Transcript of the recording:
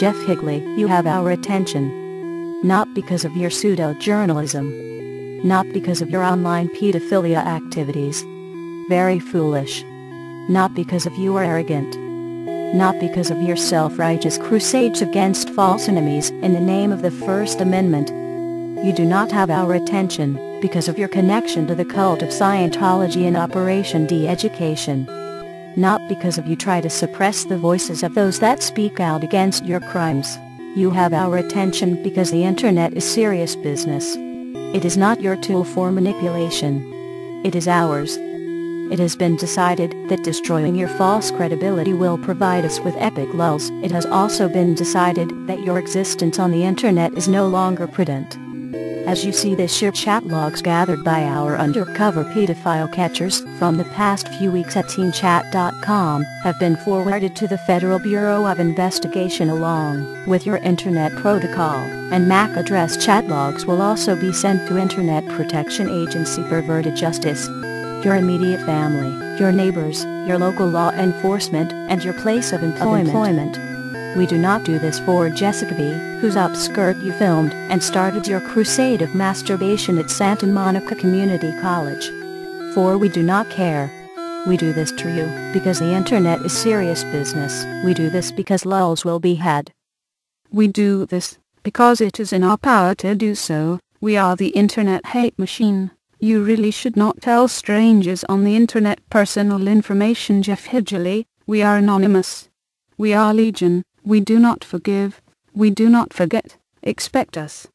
Jeff Higley, you have our attention. Not because of your pseudo-journalism. Not because of your online pedophilia activities. Very foolish. Not because of you are arrogant. Not because of your self-righteous crusades against false enemies in the name of the First Amendment. You do not have our attention because of your connection to the cult of Scientology and Operation De-education. Not because of you try to suppress the voices of those that speak out against your crimes. You have our attention because the internet is serious business. It is not your tool for manipulation. It is ours. It has been decided that destroying your false credibility will provide us with epic lulls. It has also been decided that your existence on the internet is no longer prudent. As you see, this year chat logs gathered by our undercover pedophile catchers from the past few weeks at teenchat.com have been forwarded to the Federal Bureau of Investigation along with your Internet Protocol and MAC address. Chat logs will also be sent to Internet Protection Agency Perverted Justice, your immediate family, your neighbors, your local law enforcement, and your place of employment. We do not do this for Jessica V, whose upskirt you filmed and started your crusade of masturbation at Santa Monica Community College. For we do not care. We do this to you because the internet is serious business. We do this because lulls will be had. We do this because it is in our power to do so. We are the internet hate machine. You really should not tell strangers on the internet personal information. Jeff Higley, we are anonymous. We are legion. We do not forgive. We do not forget. Expect us.